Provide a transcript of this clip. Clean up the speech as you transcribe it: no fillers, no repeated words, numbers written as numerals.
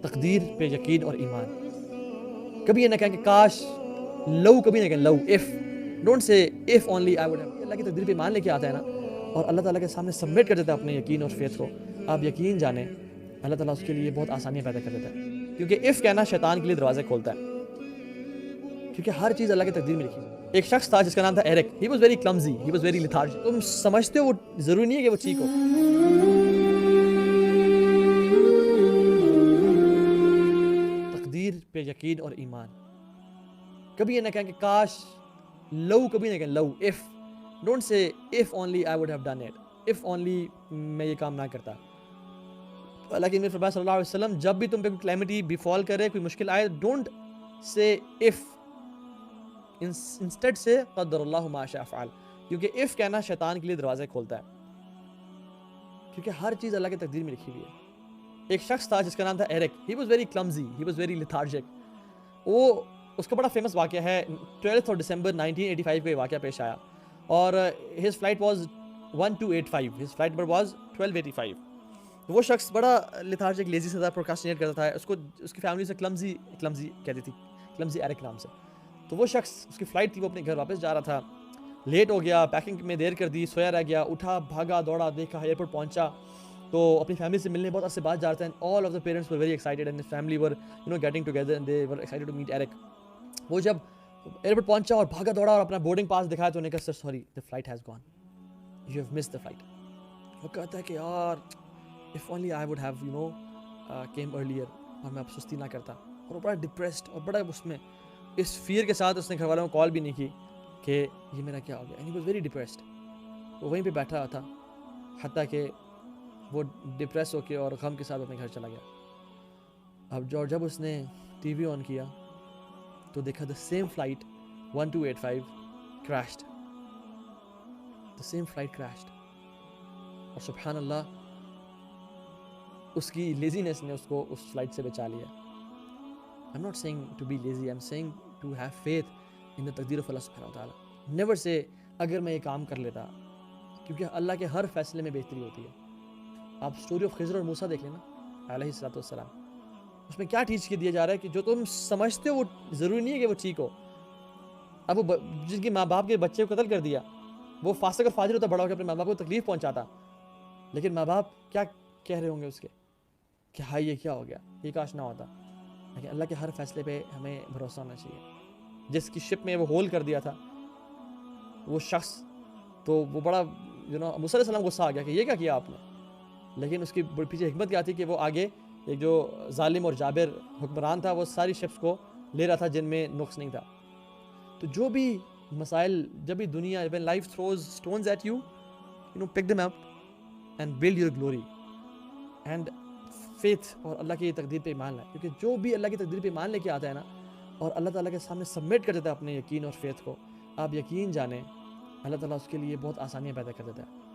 تقدیر پہ یقین اور ایمان. کبھی یہ نہ کہیں کہ کاش, لو کبھی نہ کہیں love, if. Don't say if only I would have. اللہ کی تقدیر پہ ایمان لے کے آتا ہے نا, اور اللہ تعالیٰ کے سامنے سبمٹ کر دیتا ہے اپنے یقین اور فیتھ کو. آپ یقین جانیں اللہ تعالیٰ اس کے لیے بہت آسانیاں پیدا کر دیتا ہے, کیونکہ اف کہنا شیطان کے لیے دروازے کھولتا ہے, کیونکہ ہر چیز اللہ کی تقدیر میں لکھی ہے. ایک شخص تھا جس کا نام تھا Eric. He was very clumsy, he was very lethargic. تم سمجھتے ہو وہ ضروری نہیں ہے کہ وہ ٹھیک ہو. تقدیر پہ یقین اور ایمان. کبھی یہ نہ کہیں کہ کاش, لو کبھی نہ کہیں love, if. Don't say if only I would have done it, if only میں یہ کام نہ کرتا. حالانکہ میرے فرمان صلی اللہ علیہ وسلم, جب بھی تم پہ کوئی کلیمٹی بیفال کرے, کوئی مشکل آئے, ڈونٹ سے اف, انسٹیڈ سے قدر اللہ ما شاء فعل, کیونکہ اف کہنا شیطان کے لیے دروازے کھولتا ہے, کیونکہ ہر چیز اللہ کی تقدیر میں لکھی ہوئی ہے. ایک شخص تھا جس کا نام تھا Eric. He was very clumsy, he was very lethargic. وہ اس کا بڑا فیمس واقعہ ہے, 12 دسمبر 1985 کو یہ واقعہ پیش آیا, اور his flight was 1285, his flight number was 1285. وہ شخص بڑا لیتھارجک, لیزی سے تھا, پروکاسٹینیٹ کرتا تھا. اس کو اس کی فیملی سے کلمزی کہتی تھی, کلمزی ایرک نام سے. تو وہ شخص, اس کی فلائٹ تھی, وہ اپنے گھر واپس جا رہا تھا, لیٹ ہو گیا, پیکنگ میں دیر کر دی, سویا رہ گیا, اٹھا, بھاگا دوڑا, دیکھا, ایئرپورٹ پہنچا, تو اپنی فیملی سے ملنے بہت عرصے بعد جا رہا تھا. And all of the parents were very excited, and family were getting together, and they were excited to meet Eric. وہ جب ایئرپورٹ پہنچا اور بھاگا دوڑا اور اپنا بورڈنگ پاس دکھایا, تو انہوں نے کہا, sir sorry, the flight has gone, you have missed the flight. وہ کہتا ہے کہ یار, if only I would have come earlier, اور میں اب سستی نہ کرتا. اور وہ بڑا ڈپریسڈ اور بڑا اس میں اس فیئر کے ساتھ اس نے گھر والوں کو کال بھی نہیں کی کہ یہ میرا کیا ہو گیا. And he was very depressed. وہ وہیں پہ بیٹھا ہوا تھا, حتیٰ کہ وہ ڈپریس ہو کے اور غم کے ساتھ اپنے گھر چلا گیا. اب جب اس نے ٹی وی آن کیا تو دیکھا the same flight 1285 crashed. The same flight crashed. اور سبحان اللہ, اس کی لیزینس نے اس کو اس فلائٹ سے بچا لیا. I'm not saying to be lazy, I'm saying to have faith in the تقدیر of اللہ سبحانہ وتعالی. Never say اگر میں یہ کام کر لیتا, کیونکہ اللہ کے ہر فیصلے میں بہتری ہوتی ہے. آپ سٹوری آف خضر اور موسیٰ دیکھ لینا علیہ الصلوۃ والسلام. اس میں کیا ٹیچ کے دیا جا رہا ہے کہ جو تم سمجھتے ہو وہ ضروری نہیں ہے کہ وہ ٹھیک ہو. اب وہ جن کی ماں باپ کے بچے کو قتل کر دیا, وہ فاسق اور فاجر ہوتا, بڑا ہو کے اپنے ماں باپ کو تکلیف پہنچاتا, لیکن ماں باپ کیا کہہ رہے ہوں گے اس کے کہ ہائی یہ کیا ہو گیا, یہ کاش نہ ہوتا. لیکن اللہ کے ہر فیصلے پہ ہمیں بھروسہ ہونا چاہیے. جس کی شپ میں وہ ہول کر دیا تھا وہ شخص, تو وہ بڑا موسیٰ علیہ السلام غصہ آ گیا کہ یہ کیا آپ نے. لیکن اس کی پیچھے حکمت کیا تھی کہ وہ آگے ایک جو ظالم اور جابر حکمران تھا, وہ ساری شپس کو لے رہا تھا جن میں نقص نہیں تھا. تو جو بھی مسائل, جب بھی دنیا, when life throws stones at you, pick them up and build your glory and faith. اور اللہ کی تقدیر پہ ایمان لائے, کیونکہ جو بھی اللہ کی تقدیر پہ ایمان لے کے آتا ہے نا, اور اللہ تعالیٰ کے سامنے سبمٹ کر دیتا ہے اپنے یقین اور فیتھ کو, آپ یقین جانیں اللہ تعالیٰ اس کے لیے بہت آسانیاں پیدا کر دیتا ہے.